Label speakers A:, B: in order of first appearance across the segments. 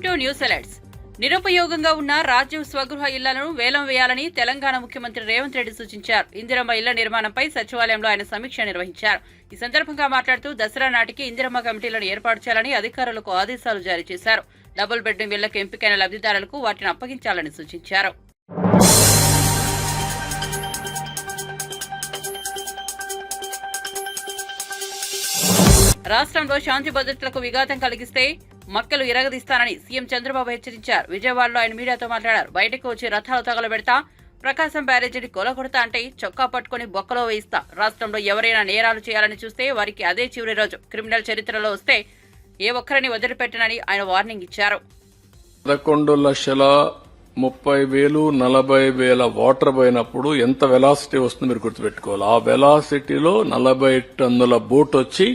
A: To news alerts. నిరుపయోగంగా ఉన్న రాజ్యం స్వగృహ ఇళ్లను వేలం వేయాలని తెలంగాణ ముఖ్యమంత్రి రేవంత్ రెడ్డి సూచించారు. ఇందిరమ్మ ఇళ్ల నిర్మాణంపై సచివాలయంలో ఆయన సమీక్ష నిర్వహించారు. ఈ సందర్భంగా మాట్లాడుతూ దసరా నాటికి ఇందిరమ్మ కమిటీలను ఏర్పాటు చేయాలని అధికారులకు ఆదేశాలు జారీ చేశారు. డబుల్ బెడ్రూమ్ ఇళ్లకు ఎంపికైన లబ్దిదారులకు వాటిని అప్పగించాలని సూచించారు. రాష్ట్రంలో శాంతి భద్రతలకు విఘాతం కలిగిస్తే మక్కలు ఇరగదీస్తానని సీఎం చంద్రబాబు హెచ్చరించారు. విజయవాడలో ఆయన మీడియాతో మాట్లాడారు. బయటకు వచ్చి రథాలు తగలబెడతా, ప్రకాశం బ్యారేజీని కొలగొడతా అంటే చొక్కా పట్టుకుని బొక్కలో వేయిస్తా. రాష్ట్రంలో ఎవరైనా నేరాలు చేయాలని చూస్తే వారికి అదే చివరి రోజు. క్రిమినల్ చరిత్రలో వస్తే ఏ ఒక్కరిని వదిలిపెట్టనని ఆయన వార్నింగ్ ఇచ్చారు.
B: 11,30,000 40,000 వాటర్ పోయినప్పుడు ఎంత వెలాసిటీ వస్తుందో మీరు గుర్తుపెట్టుకోవాలి. ఆ వెలాసిటీలో 40 టన్నుల బోట్ వచ్చి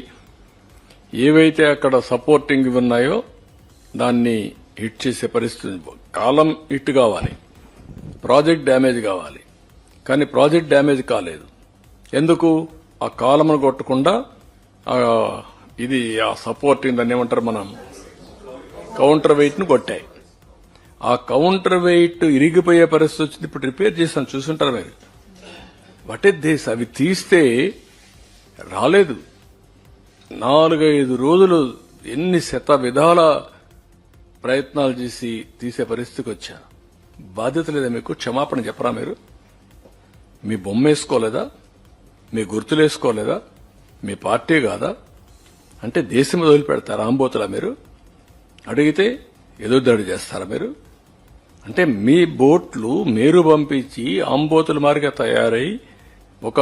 B: ఏవైతే అక్కడ సపోర్టింగ్ ఉన్నాయో దాన్ని హిట్ చేసే పరిస్థితి. కాలం హిట్ కావాలి, ప్రాజెక్ట్ డ్యామేజ్ కావాలి. కానీ ప్రాజెక్ట్ డ్యామేజ్ కాలేదు. ఎందుకు? ఆ కాలంను కొట్టకుండా ఇది ఆ సపోర్టింగ్ దాన్ని ఏమంటారు, మనం కౌంటర్ వెయిట్ ను కొట్టాయి. ఆ కౌంటర్ వెయిట్ ఇరిగిపోయే పరిస్థితి వచ్చింది. ఇప్పుడు రిపేర్ చేస్తాను, చూసుంటారు మీరు. What is this? అవి తీస్తే రాలేదు. 4-5 రోజులు ఎన్ని విధాల ప్రయత్నాలు చేసి తీసే పరిస్థితికి వచ్చా. బాధ్యత లేదా మీకు? క్షమాపణ చెప్పరా మీరు? మీ బొమ్మ వేసుకోలేదా? మీ గుర్తులు వేసుకోలేదా? మీ పార్టీ కాదా? అంటే దేశం వదిలిపెడతారా? ఆంబోతులా మీరు? అడిగితే ఎదురుదాడి చేస్తారా మీరు? అంటే మీ బోట్లు మీరు పంపించి ఆంబోతుల మారిగా తయారై ఒక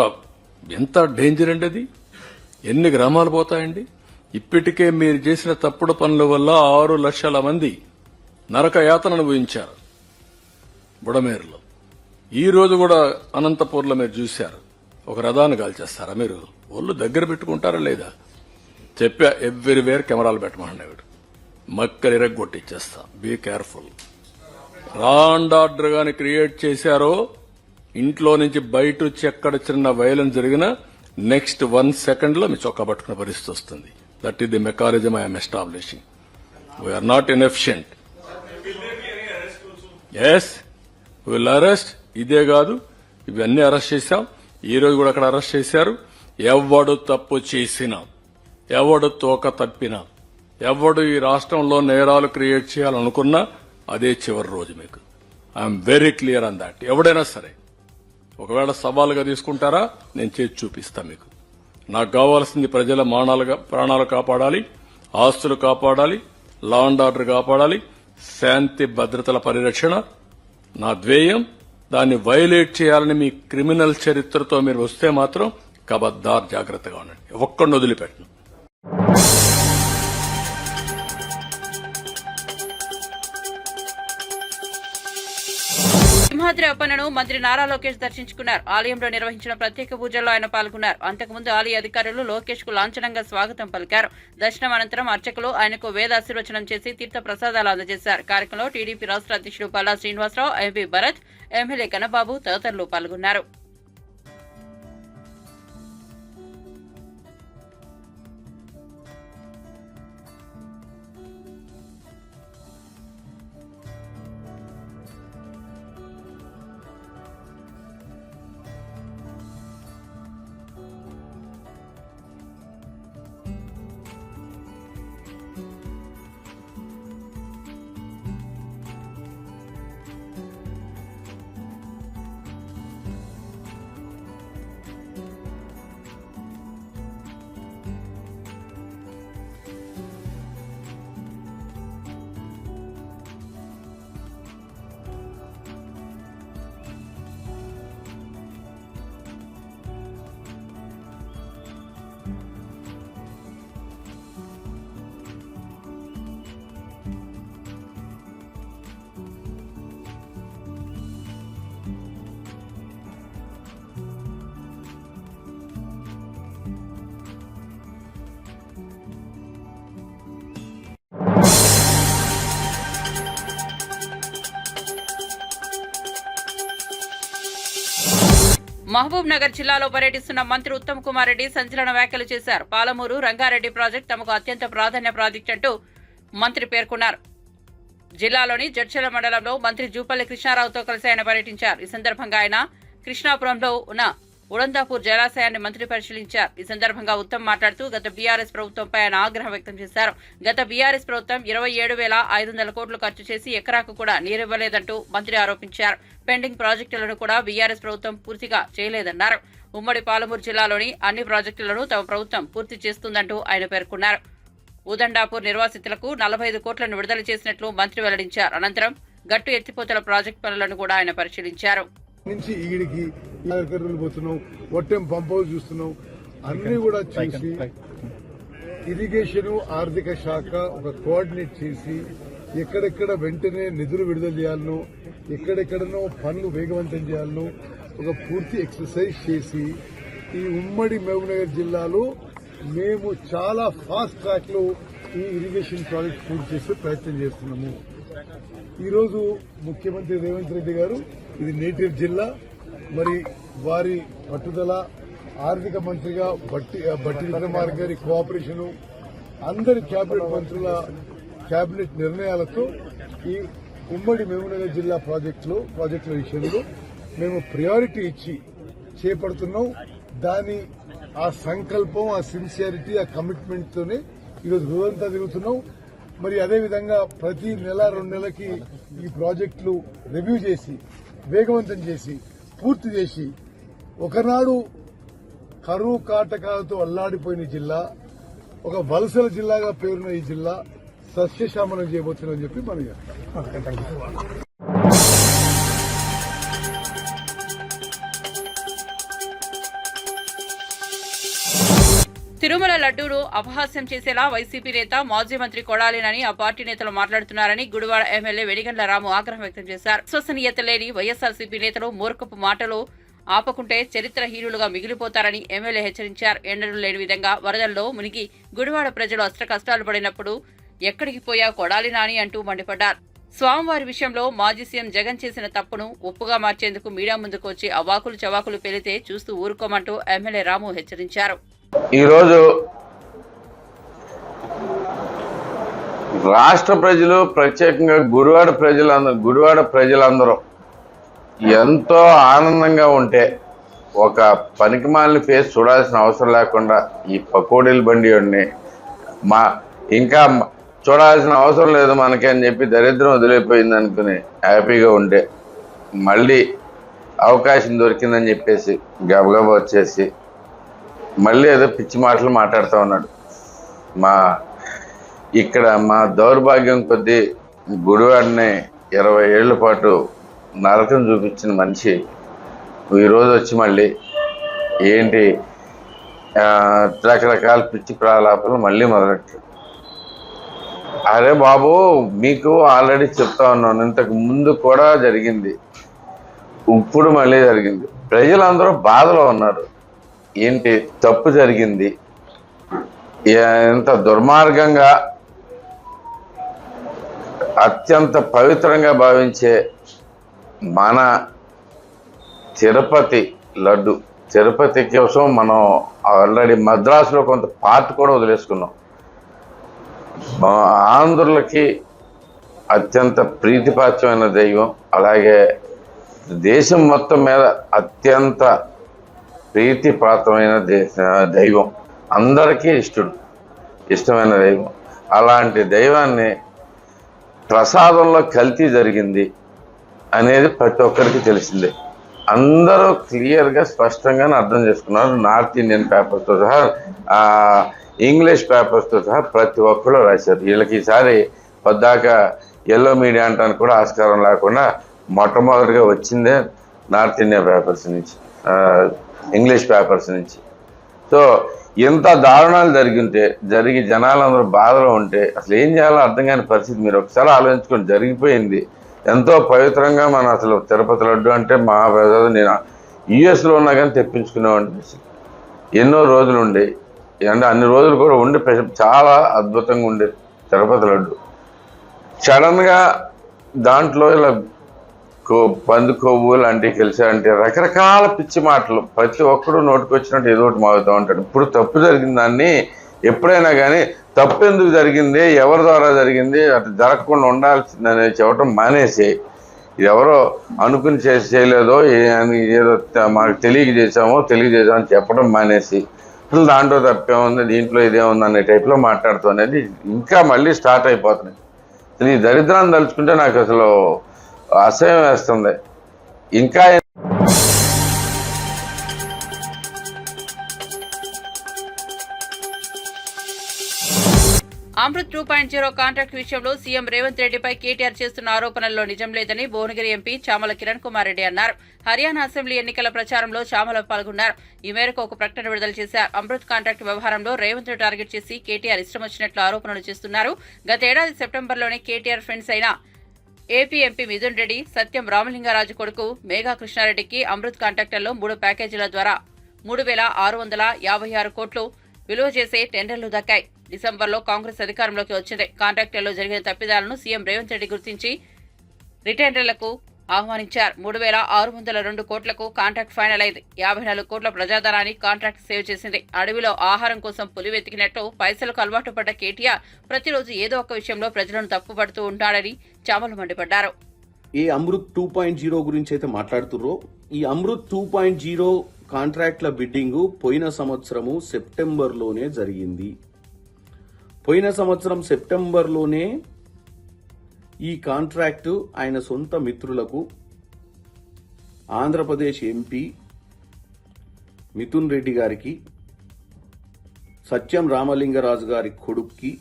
B: ఎంత డేంజర్ అండి అది. ఎన్ని గ్రామాలు పోతాయండి? ఇప్పటికే మీరు చేసిన తప్పుడు పనుల వల్ల 6 లక్షల మంది నరక యాతన అనుభవించారు బుడమేరులో. ఈ రోజు కూడా అనంతపూర్లో మీరు చూశారు. ఒక రథాన్ని కాల్చేస్తారా మీరు? ఒళ్ళు దగ్గర పెట్టుకుంటారా లేదా? చెప్పా, ఎవ్రీవేర్ కెమెరాలు పెట్టమన్నాడు. మక్కలు ఇరగొట్టిచ్చేస్తా. Be careful. Law and order గాని క్రియేట్ చేశారో, ఇంట్లో నుంచి బయట వచ్చి ఎక్కడ చిన్న వైలెన్స్ జరిగినా నెక్స్ట్ 1 సెకండ్ లో మీ చొక్కా పట్టుకునే పరిస్థితి వస్తుంది. That is the mechanism I'm establishing. We're not inefficient. Yes, will arrest. ఇదే కాదు, ఇవన్నీ అరెస్ట్ చేశాం. ఈ రోజు కూడా అక్కడ అరెస్ట్ చేశారు. ఎవడు తప్పు చేసినా, ఎవడు తోక తప్పినా, ఎవడు ఈ రాష్ట్రంలో నేరాలు క్రియేట్ చేయాలనుకున్నా అదే చివరి రోజు మీకు. I'm very clear on that. ఎవడైనా సరే ఒకవేళ సవాలుగా తీసుకుంటారా, నేను చేసి చూపిస్తా మీకు. నాకు కావాల్సింది ప్రజల ప్రాణాలు కాపాడాలి, ఆస్తులు కాపాడాలి, లా అండ్ ఆర్డర్ కాపాడాలి, శాంతి భద్రతల పరిరక్షణ నా ధ్యేయం. దాన్ని వైలేట్ చేయాలని మీ క్రిమినల్ చరిత్రతో మీరు వస్తే మాత్రం కబద్దార్, జాగ్రత్తగా ఉండండి. ఒక్కడిని వదిలిపెట్టను.
A: సింహాద్రి అప్పన్నను మంత్రి నారా లోకేష్ దర్శించుకున్నారు. ఆలయంలో నిర్వహించిన ప్రత్యేక పూజల్లో ఆయన పాల్గొన్నారు. అంతకుముందు ఆలయ అధికారులు లోకేష్ కు లాంఛనంగా స్వాగతం పలికారు. దర్శనం అనంతరం అర్చకులు ఆయనకు వేదాశీర్వచనం చేసి తీర్థ ప్రసాదాలు అందజేశారు. కార్యక్రమంలో టీడీపీ రాష్ట్ర అధ్యక్షుడు పల్లా శ్రీనివాసరావు, ఎంపీ భరత్, ఎమ్మెల్యే కన్నబాబు తదితరులు పాల్గొన్నారు. మహబూబ్ నగర్ జిల్లాలో పర్యటిస్తున్న మంత్రి ఉత్తమ్ కుమార్ రెడ్డి సంచలన వ్యాఖ్యలు చేశారు. పాలమూరు రంగారెడ్డి ప్రాజెక్టు తమకు అత్యంత ప్రాధాన్య ప్రాజెక్టు అంటూ మంత్రి పేర్కొన్నారు. జిల్లాలోని జడ్చర్ల మండలంలో మంత్రి జూపల్లి కృష్ణారావుతో కలిసి ఆయన పర్యటించారు. ఈ సందర్భంగా ఆయన కృష్ణాపురంలో ఉన్న ఉడందాపూర్ జలాశయాన్ని మంత్రి పరిశీలించారు. ఈ సందర్భంగా ఉత్తమ్ మాట్లాడుతూ గత బీఆర్ఎస్ ప్రభుత్వంపై ఆయన ఆగ్రహం వ్యక్తం చేశారు. గత బీఆర్ఎస్ ప్రభుత్వం 27,500 కోట్లు ఖర్చు చేసి ఎకరాకు కూడా నీరివ్వలేదంటూ మంత్రి ఆరోపించారు. పెండింగ్ ప్రాజెక్టులను కూడా బీఆర్ఎస్ ప్రభుత్వం పూర్తిగా చేయలేదన్నారు. ఉమ్మడి పాలమూరు జిల్లాలోని అన్ని ప్రాజెక్టులను తమ ప్రభుత్వం పూర్తి చేస్తుందంటూ ఆయన పేర్కొన్నారు. ఉదండాపూర్ నిర్వాసితులకు 45 కోట్లను విడుదల చేసినట్లు మంత్రి వెల్లడించారు. అనంతరం గట్టు ఎత్తిపోతల ప్రాజెక్టు పనులను కూడా ఆయన పరిశీలించారు.
C: నుంచి ఈడికి పోతున్నాం, ఒట్టెం పంప్ హౌస్ చూస్తున్నాం, అన్ని కూడా చూసి ఇరిగేషన్ ఆర్థిక శాఖ ఒక కోఆర్డినేట్ చేసి ఎక్కడెక్కడ వెంటనే నిధులు విడుదల చేయాలనో, ఎక్కడెక్కడనో పనులు వేగవంతం చేయాలనో ఒక పూర్తి ఎక్సర్సైజ్ చేసి ఈ ఉమ్మడి మహబూబ్నగర్ జిల్లాలో మేము చాలా ఫాస్ట్ ట్రాక్ లో ఈ ఇరిగేషన్ ప్రాజెక్ట్ పూర్తి చేసే ప్రయత్నం చేస్తున్నాము. ఈరోజు ముఖ్యమంత్రి రేవంత్ రెడ్డి గారు ఇది నేటివ్ జిల్లా, మరి వారి పట్టుదల, ఆర్థిక మంత్రిగా బట్టి విక్రమార్క గారి కోఆపరేషన్, అందరి కేబినెట్ మంత్రుల కేబినెట్ నిర్ణయాలతో ఈ ఉమ్మడి మహబూబ్నగర్ జిల్లా ప్రాజెక్టుల విషయంలో మేము ప్రయారిటీ ఇచ్చి చేపడుతున్నాం. దాని ఆ సంకల్పం, ఆ సిన్సియారిటీ, ఆ కమిట్మెంట్ తోనే ఈరోజు రోజంతా తిరుగుతున్నాం. మరి అదేవిధంగా ప్రతి నెల 2 నెలలకి ఈ ప్రాజెక్టులు రివ్యూ చేసి వేగవంతం చేసి పూర్తి చేసి ఒకనాడు కరువు కాటకాలతో అల్లాడిపోయిన జిల్లా, ఒక వలసల జిల్లాగా పేరున్న ఈ జిల్లా సస్యశ్యామలం చేయబోతుందని చెప్పి మనం చెప్తాం.
A: తిరుమల లడ్డూను అపహాస్యం చేసేలా వైసీపీ నేత మాజీ మంత్రి కొడాలినని ఆ పార్టీ నేతలు మాట్లాడుతున్నారని గుడివాడ ఎమ్మెల్యే వెడిగండ్ల రాము ఆగ్రహం వ్యక్తం చేశారు. విశ్వసనీయత లేని వైఎస్ఆర్సీపీ నేతలు మూర్ఖపు మాటలు ఆపకుంటే చరిత్రహీనులుగా మిగిలిపోతారని ఎమ్మెల్యే హెచ్చరించారు. ఎన్నడూ లేని విధంగా వరదల్లో మునిగి గుడివాడ ప్రజలు అష్టకష్టాలు పడినప్పుడు ఎక్కడికి పోయా కొడాలి నాని అంటూ మండిపడ్డారు. స్వామివారి విషయంలో మాజీ సీఎం జగన్ చేసిన తప్పును ఒప్పుగా మార్చేందుకు మీడియా ముందుకు వచ్చి అవాకులు చవాకులు పెలితే చూస్తూ ఊరుకోమంటూ ఎమ్మెల్యే రాము హెచ్చరించారు.
D: ఈరోజు రాష్ట్ర ప్రజలు, ప్రత్యేకంగా గుడివాడ ప్రజలందరూ ఎంతో ఆనందంగా ఉంటే ఒక పనికిమాలిన ఫేస్ చూడాల్సిన అవసరం లేకుండా ఈ పకోడీల బండి ఇంకా చూడాల్సిన అవసరం లేదు మనకి అని చెప్పి దరిద్రం వదిలిపోయింది అనుకుని హ్యాపీగా ఉంటే మళ్ళీ అవకాశం దొరికిందని చెప్పేసి గబగబా వచ్చేసి మళ్ళీ ఏదో పిచ్చి మాటలు మాట్లాడుతూ ఉన్నాడు. ఇక్కడ మా దౌర్భాగ్యం కొద్దీ గుడివాడిని 20 ఏళ్ల పాటు నరకం చూపించిన మనిషి ఈరోజు వచ్చి మళ్ళీ ఏంటి రకరకాల పిచ్చి ప్రలాపాలు మళ్ళీ మొదలెట్టాడు. అరే బాబు, మీకు ఆల్రెడీ చెప్తా ఉన్నాను, ఇంతకు ముందు కూడా జరిగింది, ఇప్పుడు మళ్ళీ జరిగింది. ప్రజలందరూ బాధలో ఉన్నారు. ఏంటి తప్పు జరిగింది, ఎంత దుర్మార్గంగా అత్యంత పవిత్రంగా భావించే మన తిరుపతి లడ్డు, తిరుపతి కోసం మనం ఆల్రెడీ మద్రాసులో కొంత పార్ట్ కూడా వదిలేసుకున్నాం. ఆంధ్రులకి అత్యంత ప్రీతిపాత్రమైన దైవం, అలాగే దేశం మొత్తం మీద అత్యంత ప్రీతిపాత్రమైన దైవం, అందరికీ ఇష్టమైన దైవం. అలాంటి దైవాన్ని ప్రసాదంలో కల్తీ జరిగింది అనేది ప్రతి ఒక్కరికి తెలిసిందే. అందరూ క్లియర్గా స్పష్టంగానే అర్థం చేసుకున్నారు. నార్త్ ఇండియన్ పేపర్స్తో సహా, ఇంగ్లీష్ పేపర్స్తో సహా ప్రతి ఒక్కరు రాశారు. వీళ్ళకి ఈసారి పొద్దాక ఎల్లో మీడియా అంటానికి కూడా ఆస్కారం లేకుండా మొట్టమొదటిగా వచ్చిందే నార్త్ ఇండియా పేపర్స్ నుంచి, ఇంగ్లీష్ పేపర్స్ నుంచి. సో ఇంత దారుణాలు జరిగి జనాలందరూ బాధలో ఉంటే అసలు ఏం చేయాలో అర్థం కాని పరిస్థితి. మీరు ఒకసారి ఆలోచించుకొని, జరిగిపోయింది. ఎంతో పవిత్రంగా మన అసలు తిరుపతి లడ్డు అంటే మహాప్రసాదం. నేను యుఎస్లో ఉన్నా కానీ తెప్పించుకునేవాడిని. ఎన్నో రోజులు ఉండి, అంటే అన్ని రోజులు కూడా ఉండి చాలా అద్భుతంగా ఉండేది తిరుపతి లడ్డు. సడన్గా దాంట్లో ఇలా పంది కొవ్వు లాంటివి కలిసారంటే రకరకాల పిచ్చి మాటలు, ప్రతి ఒక్కరు నోటికి వచ్చినట్టు ఏదో ఒకటి మాగుతూ ఉంటాడు. ఇప్పుడు తప్పు జరిగిన దాన్ని ఎప్పుడైనా కానీ తప్పు ఎందుకు జరిగింది, ఎవరి ద్వారా జరిగింది, అటు జరగకుండా ఉండాల్సిందని చెప్పడం మానేసి ఎవరో అనుకుని చేయలేదో ఏదో మాకు తెలియజేసామో అని చెప్పడం మానేసి అసలు దాంట్లో తప్పేముంది, దీంట్లో ఇదేముంది అనే టైప్లో మాట్లాడుతూ అనేది ఇంకా మళ్ళీ స్టార్ట్ అయిపోతుంది. అసలు ఈ దరిద్రాన్ని తలుచుకుంటే నాకు అసలు అసహ్యం వేస్తుంది. ఇంకా
A: అమృత్ 2.0 కాంట్రాక్ట్ విషయంలో సీఎం రేవంత్ రెడ్డిపై కేటీఆర్ చేస్తున్న ఆరోపణల్లో నిజం లేదని భువనగిరి ఎంపీ చామల కిరణ్ కుమార్ రెడ్డి అన్నారు. హర్యానా అసెంబ్లీ ఎన్నికల ప్రచారంలో చామల పాల్గొన్నారు. ఈ మేరకు ఒక ప్రకటన విడుదల చేశారు. అమృత్ కాంట్రాక్ట్ వ్యవహారంలో రేవంత్ ను టార్గెట్ చేసి కేటీఆర్ ఇష్టం వచ్చినట్లు ఆరోపణలు చేస్తున్నారు. గతేడాది సెప్టెంబర్లోనే కేటీఆర్ ఫ్రెండ్స్ అయిన ఏపీ ఎంపీ మిథున్ రెడ్డి, సత్యం రామలింగారాజు కొడుకు మేఘా కృష్ణారెడ్డికి అమృత్ కాంట్రాక్టర్లో 3 ప్యాకేజీల ద్వారా 3,656 కోట్లు విలువ చేసే టెండర్లు దక్కాయి. డిసెంబర్లో కాంగ్రెస్ అధికారంలోకి వచ్చింది. కాంట్రాక్టర్లో జరిగిన తప్పిదాలను సీఎం రేవంత్ రెడ్డి గుర్తించి రిటెండర్లకు ఆహ్వానించారు. 3,602 కోట్లకు కాంట్రాక్ట్ ఫైనల్ అయింది. 54 కోట్ల ప్రజాధనాన్ని కాంట్రాక్ట్ సేవ్ చేసింది. అడవిలో ఆహారం కోసం పులి వెతికినట్టు పైసలకు అలవాటు పడ్డ కేటీఆర్ ప్రతిరోజు ఏదో ఒక విషయంలో ప్రజలను తప్పుపడుతూ ఉంటాడని చామలు మండిపడ్డారు.
E: ఈ అమృత్ 2.0 గురించి అయితే మాట్లాడుతుర్రో, ఈ అమృత్ 2.0 కాంట్రాక్ట్ల బిడ్డింగ్ పోయిన సంవత్సరము సెప్టెంబర్లోనే జరిగింది. పోయిన సంవత్సరం సెప్టెంబర్లోనే ఈ కాంట్రాక్టు ఆయన సొంత మిత్రులకు ఆంధ్రప్రదేశ్ ఎంపీ మిథున్ రెడ్డి గారికి, సత్యం రామలింగరాజు గారి కొడుక్కి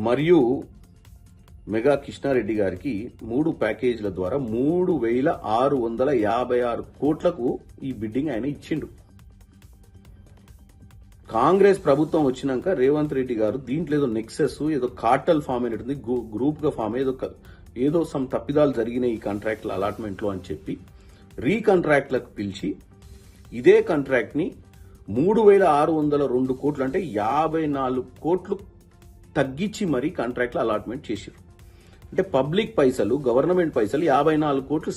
E: మరియు మెగా కృష్ణారెడ్డి గారికి 3 ప్యాకేజీల ద్వారా 3,656 కోట్లకు ఈ బిడ్డింగ్ ఆయన ఇచ్చిండు. కాంగ్రెస్ ప్రభుత్వం వచ్చినాక రేవంత్ రెడ్డి గారు దీంట్లో ఏదో నెక్సెస్, ఏదో కార్టల్ ఫామ్ అయినట్టుంది, గ్రూప్ గా ఫామ్ ఏదో సమ్ తప్పిదాలు జరిగినాయి ఈ కాంట్రాక్ట్ల అలాట్మెంట్ లో అని చెప్పి రీకాంట్రాక్ట్లకు పిలిచి ఇదే కాంట్రాక్ట్ ని 3,602 కోట్లు అంటే 54 కోట్లు తగ్గించి మరీ కాంట్రాక్ట్ల అలాట్మెంట్ చేశారు. అంటే పబ్లిక్ పైసలు, గవర్నమెంట్ పైసలు 54 కోట్లు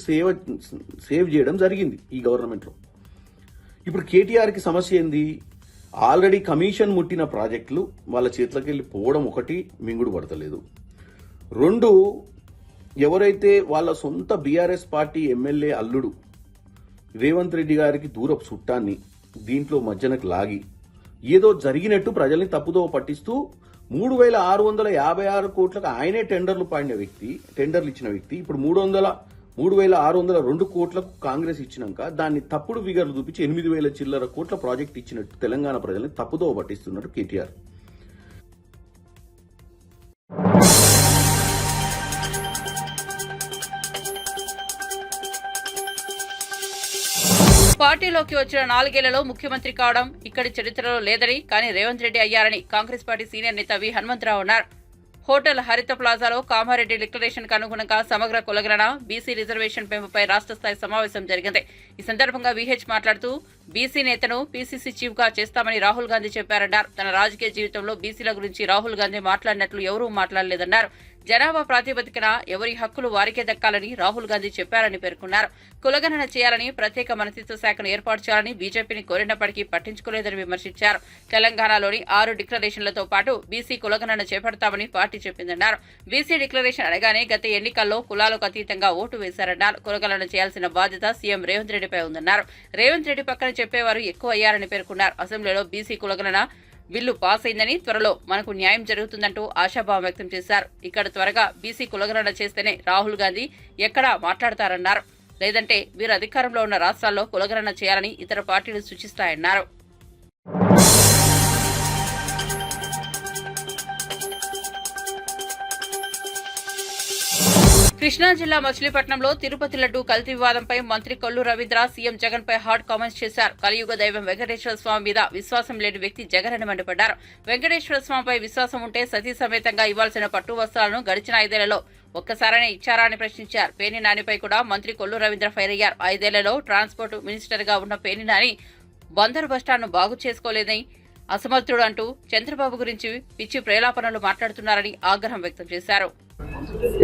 E: సేవ్ చేయడం జరిగింది ఈ గవర్నమెంట్ లో. ఇప్పుడు కేటీఆర్ కి సమస్య ఏంది? ఆల్రెడీ కమిషన్ ముట్టిన ప్రాజెక్టులు వాళ్ళ చేతిలోకి వెళ్ళి పోవడం ఒకటి మింగుడు పడతలేదు. 2, ఎవరైతే వాళ్ళ సొంత బీఆర్ఎస్ పార్టీ ఎమ్మెల్యే అల్లుడు రేవంత్ రెడ్డి గారికి దూరపు చుట్టాన్ని దీంట్లో మధ్యనకు లాగి ఏదో జరిగినట్టు ప్రజల్ని తప్పుదో పట్టిస్తూ 3,656 కోట్లకు ఆయనే టెండర్లు ఇచ్చిన వ్యక్తి ఇప్పుడు 3,602 కోట్లకు కాంగ్రెస్ ఇచ్చినాక దాన్ని తప్పుడు ఫిగర్లు చూపించి 8,000 చిల్లర కోట్ల ప్రాజెక్ట్ ఇచ్చినట్టు తెలంగాణ ప్రజల్ని తప్పుదో పట్టిస్తున్నారు కేటీఆర్.
A: పార్టీలోకి వచ్చిన 4 ఏళ్లలో ముఖ్యమంత్రి కావడం ఇక్కడి చరిత్రలో లేదని, కానీ రేవంత్ రెడ్డి అయ్యారని కాంగ్రెస్ పార్టీ సీనియర్ నేత వి హనుమంతరావు అన్నారు. హోటల్ హరిత ప్లాజాలో కామారెడ్డి డిక్లరేషన్ కు అనుగుణంగా సమగ్ర కులగణన, బీసీ రిజర్వేషన్ పెంపుపై రాష్ట్ర స్థాయి సమావేశం జరిగింది. ఈ సందర్భంగా విహెచ్ మాట్లాడుతూ బీసీ నేతను పీసీసీ చీఫ్ గా చేస్తామని రాహుల్ గాంధీ చెప్పారన్నారు. తన రాజకీయ జీవితంలో బీసీల గురించి రాహుల్ గాంధీ మాట్లాడినట్లు ఎవరూ మాట్లాడలేదన్నారు. జనాభా ప్రాతిపదికన ఎవరి హక్కులు వారికే దక్కాలని రాహుల్ గాంధీ చెప్పారని పేర్కొన్నారు. కులగణన చేయాలని, ప్రత్యేక మంత్రిత్వ శాఖను ఏర్పాటు చేయాలని బీజేపీని కోరినప్పటికీ పట్టించుకోలేదని విమర్శించారు. తెలంగాణలోని 6 డిక్లరేషన్లతో పాటు బీసీ కులగణన చేపడతామని పార్టీ చెప్పిందన్నారు. బీసీ డిక్లరేషన్ అనగానే గత ఎన్నికల్లో కులాలకు అతీతంగా ఓటు వేశారన్నారు. కులగణన చేయాల్సిన బాధ్యత సీఎం రేవంత్ రెడ్డిపై ఉందన్నారు. రేవంత్ రెడ్డి పక్కన చెప్పేవారు ఎక్కువ అయ్యారని పేర్కొన్నారు. అసెంబ్లీలో బీసీ కులగణన బిల్లు పాస్ అయిందని, త్వరలో మనకు న్యాయం జరుగుతుందంటూ ఆశాభావం వ్యక్తం చేశారు. ఇక్కడ త్వరగా బీసీ కులగణన చేస్తేనే రాహుల్ గాంధీ ఎక్కడా మాట్లాడతారన్నారు. లేదంటే వీరు అధికారంలో ఉన్న రాష్ట్రాల్లో కులగణన చేయాలని ఇతర పార్టీలు సూచిస్తాయన్నారు. కృష్ణా జిల్లా మచిలీపట్నంలో తిరుపతి లడ్డూ కల్తీ వివాదంపై మంత్రి కొల్లు రవీంద్ర సీఎం జగన్ పై హాట్ కామెంట్స్ చేశారు. కలియుగ దైవం వెంకటేశ్వర స్వామి మీద విశ్వాసం లేని వ్యక్తి జగన్ అని మండిపడ్డారు. వెంకటేశ్వర స్వామిపై విశ్వాసం ఉంటే సతీ సమేతంగా ఇవ్వాల్సిన పట్టు వస్త్రాలను గడిచిన 5 ఏళ్లలో ఒక్కసారైనా ఇచ్చారా అని ప్రశ్నించారు. పేర్ని నానిపై కూడా మంత్రి కొల్లు రవీంద్ర ఫైర్ అయ్యారు. 5 ఏళ్లలో ట్రాన్స్పోర్ట్ మినిస్టర్ గా ఉన్న పేర్ని నాని బందరు బస్టాండ్ను బాగు చేసుకోలేదని, అసమర్థుడు అంటూ చంద్రబాబు గురించి పిచ్చి ప్రేలాపనలు మాట్లాడుతున్నారని ఆగ్రహం వ్యక్తం చేశారు.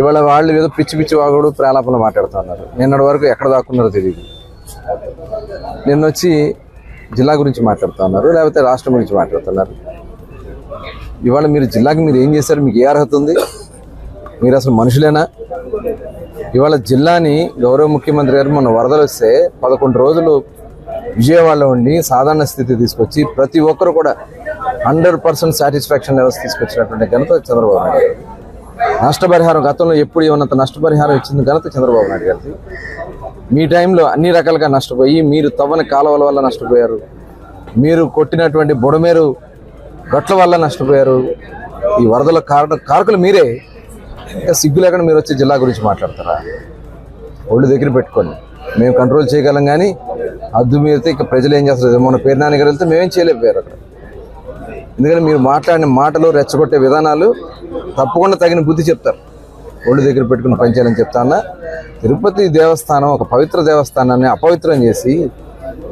F: ఇవాళ వాళ్ళు ఏదో పిచ్చి వాగుడు ప్రేలాపనలు మాట్లాడుతున్నారు. నిన్నటి వరకు ఎక్కడ దాక్కున్నారో తెలియదు. నిన్నొచ్చి జిల్లా గురించి మాట్లాడుతున్నారు, లేకపోతే రాష్ట్రం గురించి మాట్లాడుతున్నారు. ఇవాళ మీరు జిల్లాకి మీరు ఏం చేశారు? మీకు ఏ అర్హత ఉంది? మీరు అసలు మనుషులేనా? ఇవాళ జిల్లాని గౌరవ ముఖ్యమంత్రి గారు మొన్న వరదలు వస్తే 11 రోజులు విజయవాడలో ఉండి సాధారణ స్థితి తీసుకొచ్చి ప్రతి ఒక్కరు కూడా 100% సాటిస్ఫాక్షన్ లెవెల్స్ తీసుకొచ్చినటువంటి ఘనత చంద్రబాబు నాయుడు గారు. నష్టపరిహారం గతంలో ఎప్పుడు ఇవ్వనంత నష్టపరిహారం ఇచ్చింది ఘనత చంద్రబాబు నాయుడు గారిది. మీ టైంలో అన్ని రకాలుగా నష్టపోయి మీరు తవ్వని కాలువల వల్ల నష్టపోయారు, మీరు కొట్టినటువంటి బుడమేరు గట్ల వల్ల నష్టపోయారు. ఈ వరదల కారకులు మీరే. ఇంకా సిగ్గు లేకుండా మీరు వచ్చి జిల్లా గురించి మాట్లాడతారా? ఒళ్ళు దగ్గర పెట్టుకోండి. మేము కంట్రోల్ చేయగలం, కానీ అద్దు మీరితే ఇక ప్రజలు ఏం చేస్తారు? మొన్న పేర్నాని గారు వెళ్తే మేమేం చేయలేకపోయారు అక్కడ. ఎందుకంటే మీరు మాట్లాడిన మాటలు, రెచ్చగొట్టే విధానాలు తప్పకుండా తగిన బుద్ధి చెప్తారు. ఒళ్ళు దగ్గర పెట్టుకుని పనిచేయాలని చెప్తా ఉన్నా. తిరుపతి దేవస్థానం ఒక పవిత్ర దేవస్థానాన్ని అపవిత్రం చేసి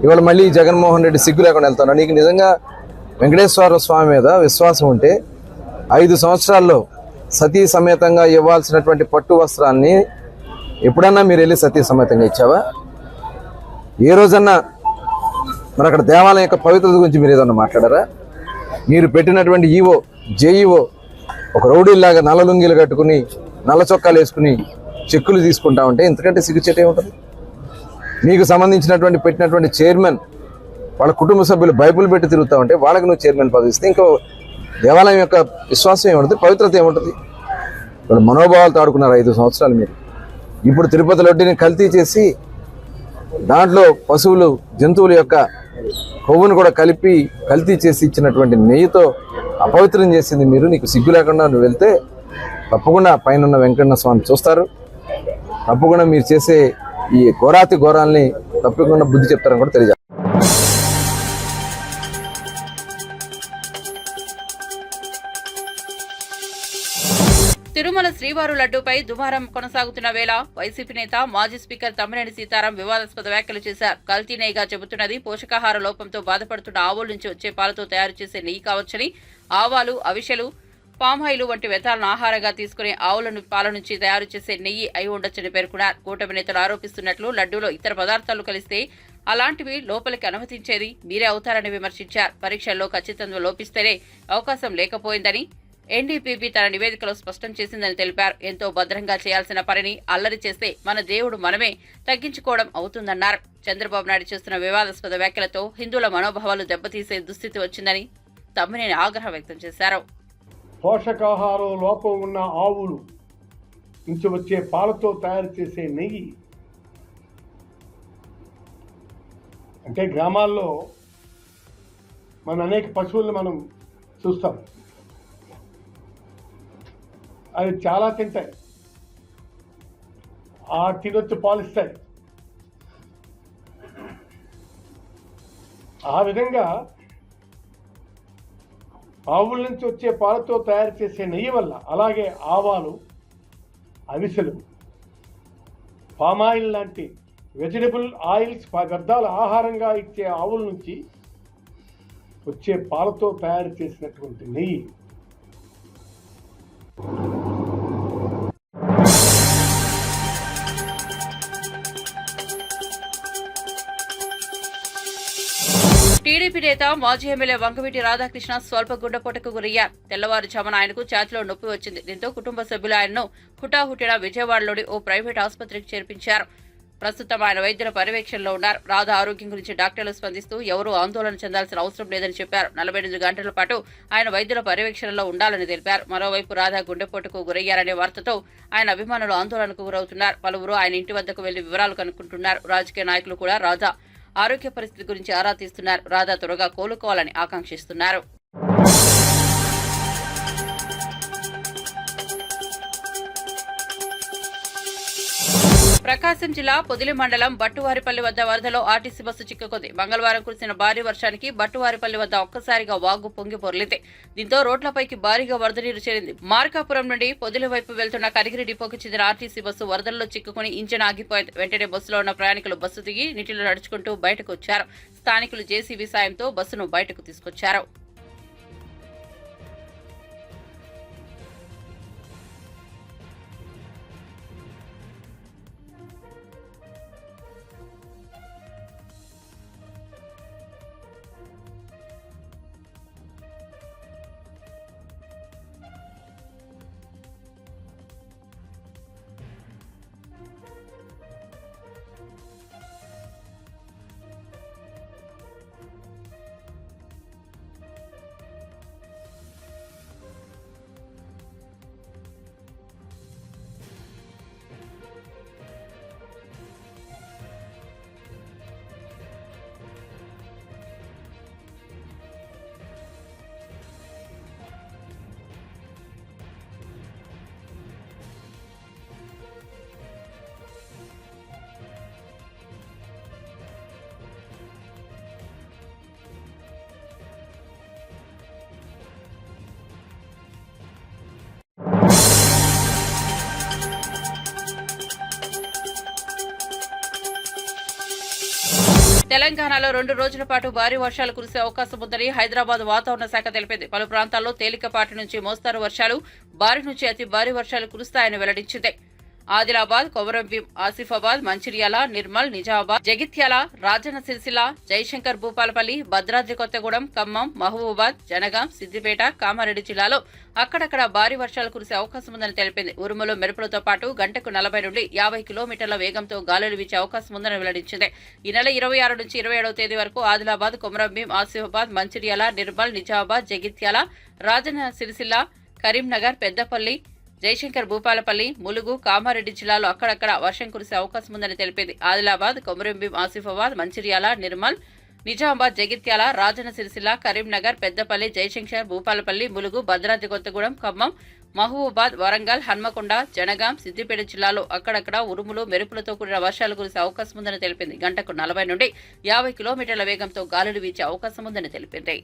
F: ఇవాళ మళ్ళీ జగన్మోహన్ రెడ్డి సిగ్గు లేకుండా వెళ్తున్నా. నీకు నిజంగా వెంకటేశ్వర స్వామి మీద విశ్వాసం ఉంటే 5 సంవత్సరాల్లో సతీ సమేతంగా ఇవ్వాల్సినటువంటి పట్టు వస్త్రాన్ని ఎప్పుడన్నా మీరు వెళ్ళి సతీ సమేతంగా ఇచ్చావా? ఏ రోజన్నా మరి అక్కడ దేవాలయం యొక్క పవిత్రత గురించి మీరు ఏదన్నా మాట్లాడారా? మీరు పెట్టినటువంటి ఈవో, జేఈఓ ఒక రౌడీలాగా నల్ల లుంగీలు కట్టుకుని నల్ల చొక్కాలు వేసుకుని చెక్కులు తీసుకుంటా ఉంటే ఇంతకంటే సిగ్గుచేట ఏముంటుంది? మీకు సంబంధించినటువంటి పెట్టినటువంటి చైర్మన్ వాళ్ళ కుటుంబ సభ్యులు బైబుల్ పెట్టి తిరుగుతూ ఉంటే వాళ్ళకి నువ్వు చైర్మన్ పదవి ఇస్తే ఇంకో దేవాలయం యొక్క విశ్వాసం ఏముంటుంది? పవిత్రత ఏముంటుంది? ఇప్పుడు మనోభావాలతో ఆడుకున్నారు 5 సంవత్సరాలు మీరు. ఇప్పుడు తిరుపతి లడ్డూని కల్తీ చేసి దాంట్లో పశువులు, జంతువుల యొక్క కొవ్వును కూడా కలిపి కల్తీ చేసి ఇచ్చినటువంటి నెయ్యితో అపవిత్రం చేసింది మీరు. నీకు సిగ్గు లేకుండా నువ్వు వెళ్తే తప్పకుండా పైన వెంకన్న స్వామి చూస్తారు. తప్పకుండా మీరు చేసే ఈ ఘోరాతి ఘోరాల్ని తప్పకుండా బుద్ధి చెప్తారని కూడా తెలియజేస్తారు.
A: తిరుమల శ్రీవారు లడ్డూపై దుమారం కొనసాగుతున్న వేళ వైసీపీ నేత మాజీ స్పీకర్ తమ్మినేని సీతారాం వివాదాస్పద వ్యాఖ్యలు చేశారు. కల్తీ నెయ్యిగా చెబుతున్నది పోషకాహార లోపంతో బాధపడుతున్న ఆవుల నుంచి వచ్చే పాలతో తయారు చేసే నెయ్యి కావచ్చని, ఆవాలు, అవిసెలు, పామాయిలు వంటి వ్యర్థాలను ఆహారంగా తీసుకునే ఆవుల పాల నుంచి తయారు చేసే నెయ్యి అయి ఉండొచ్చని పేర్కొన్నారు. కూటమి నేతలు ఆరోపిస్తున్నట్లు లడ్డూలో ఇతర పదార్థాలు కలిస్తే అలాంటివి లోపలికి అనుమతించేది మీరే అవుతారని విమర్శించారు. పరీక్షల్లో ఖచ్చితంగా లోపిస్తేనే అవకాశం లేకపోయిందని ఎన్డీపీపీ తన నివేదికలో స్పష్టం చేసిందని తెలిపారు. ఎంతో భద్రంగా చేయాల్సిన పనిని అల్లరి చేస్తే మన దేవుడు మనమే తగ్గించుకోవడం అవుతుందన్నారు. చంద్రబాబు నాయుడు చేస్తున్న వివాదాస్పద వ్యాఖ్యలతో హిందువుల మనోభావాలు దెబ్బతీసే దుస్థితి వచ్చిందని తమ్మినేని ఆగ్రహం వ్యక్తం చేశారు.
G: పోషకాహారం లోపం ఉన్న ఆవులు నుంచి వచ్చే పాలతో తయారు చేసే నెయ్యి అంటే గ్రామాల్లో మన అనేక పశువులను మనం చూస్తాం. అవి చాలా తింటాయి, తినొచ్చు, పాలిస్తాయి. ఆ విధంగా ఆవుల నుంచి వచ్చే పాలతో తయారు చేసే నెయ్యి వల్ల, అలాగే ఆవాలు, అవిసెలు, పామాయిల్ లాంటి వెజిటబుల్ ఆయిల్స్, వ్యర్థాల ఆహారంగా ఇచ్చే ఆవుల నుంచి వచ్చే పాలతో తయారు చేసినటువంటి నెయ్యి
A: టీడీపీ నేత మాజీ ఎమ్మెల్యే వంగవీటి రాధాకృష్ణ స్వల్ప గుండెపోటుకు గురయ్యారు. తెల్లవారుజామున ఆయనకు ఛాతీలో నొప్పి వచ్చింది. దీంతో కుటుంబ సభ్యులు ఆయనను హుటాహుటిన విజయవాడలోని ఓ ప్రైవేట్ ఆసుపత్రికి చేర్పించారు. ప్రస్తుతం ఆయన వైద్యుల పర్యవేక్షణలో ఉన్నారు. రాధ ఆరోగ్యం గురించి డాక్టర్లు స్పందిస్తూ ఎవరూ ఆందోళన చెందాల్సిన అవసరం లేదని చెప్పారు. 48 గంటల పాటు ఆయన వైద్యుల పర్యవేక్షణలో ఉండాలని తెలిపారు. మరోవైపు రాధ గుండెపోటుకు గురయ్యారనే వార్తతో ఆయన అభిమానులు ఆందోళనకు గురవుతున్నారు. పలువురు ఆయన ఇంటి వద్దకు వెళ్లి వివరాలు కనుక్కుంటున్నారు. రాజకీయ నాయకులు కూడా రాధ ఆరోగ్య పరిస్థితి గురించి ఆరా తీస్తున్నారు. రాధ త్వరగా కోలుకోవాలని ఆకాంక్షిస్తున్నారు. ప్రకాశం జిల్లా పొదిలి మండలం బట్టువారిపల్లి వద్ద వరదలో ఆర్టీసీ బస్సు చిక్కుకుంది. మంగళవారం కురిసిన భారీ వర్షానికి బట్టువారిపల్లి వద్ద ఒక్కసారిగా వాగు పొంగి పొర్లింది. దీంతో రోడ్లపైకి భారీగా వరద నీరు చేరింది. మార్కాపురం నుండి పొదిలి వైపు వెళ్తున్న కనిగిరి డిపోకు చెందిన ఆర్టీసీ బస్సు వరదల్లో చిక్కుకుని ఇంజన్ ఆగిపోయింది. వెంటనే బస్సులో ఉన్న ప్రయాణికులు బస్సు దిగి నీటిలో నడుచుకుంటూ బయటకు వచ్చారు. స్థానికులు జేసీబీ సాయంతో బస్సును బయటకు తీసుకొచ్చారు. తెలంగాణలో 2 రోజుల పాటు భారీ వర్షాలు కురిసే అవకాశం ఉందని హైదరాబాద్ వాతావరణ శాఖ తెలిపింది. పలు ప్రాంతాల్లో తేలికపాటి నుంచి మోస్తారు వర్షాలు, భారీ నుంచి అతి భారీ వర్షాలు కురుస్తాయని వెల్లడించింది. ఆదిలాబాద్, కొమరంభీం, ఆసిఫాబాద్, మంచిర్యాల, నిర్మల్, నిజామాబాద్, జగిత్యాల, రాజన్న సిరిసిల్ల, జయశంకర్, భూపాలపల్లి, భద్రాద్రి కొత్తగూడెం, ఖమ్మం, మహబూబాబాద్, జనగాం, సిద్దిపేట, కామారెడ్డి జిల్లాలో అక్కడక్కడ భారీ వర్షాలు కురిసే అవకాశం ఉందని తెలిపింది. ఉరుములు, మెరుపులతో పాటు గంటకు 40 నుండి 50 కిలోమీటర్ల వేగంతో గాలులు వీచే అవకాశం ఉందని వెల్లడించింది. ఈ నెల 26 నుంచి 27వ తేదీ వరకు ఆదిలాబాద్, కొమరంభీం, ఆసిఫాబాద్, మంచిర్యాల, నిర్మల్, నిజామాబాద్, జగిత్యాల, రాజన్న సిరిసిల్ల, కరీంనగర్, పెద్దపల్లి, జయశంకర్, భూపాలపల్లి, ములుగు, కామారెడ్డి జిల్లాలో అక్కడక్కడ వర్షం కురిసే అవకాశం ఉందని తెలిపింది. ఆదిలాబాద్, కొమరంభీం, ఆసిఫాబాద్, మంచిర్యాల, నిర్మల్, నిజామాబాద్, జగిత్యాల, రాజన్న సిరిసిల్ల, కరీంనగర్, పెద్దపల్లి, జయశంకర్, భూపాలపల్లి, ములుగు, భద్రాద్రి కొత్తగూడెం, ఖమ్మం, మహబూబాబాద్, వరంగల్, హన్మకొండ, జనగాం, సిద్దిపేట జిల్లాలో అక్కడక్కడ ఉరుములు, మెరుపులతో కూడిన వర్షాలు కురిసే అవకాశం ఉందని తెలిపింది. గంటకు 40 నుండి 50 కిలోమీటర్ల వేగంతో గాలులు వీచే అవకాశం ఉందని తెలిపింది.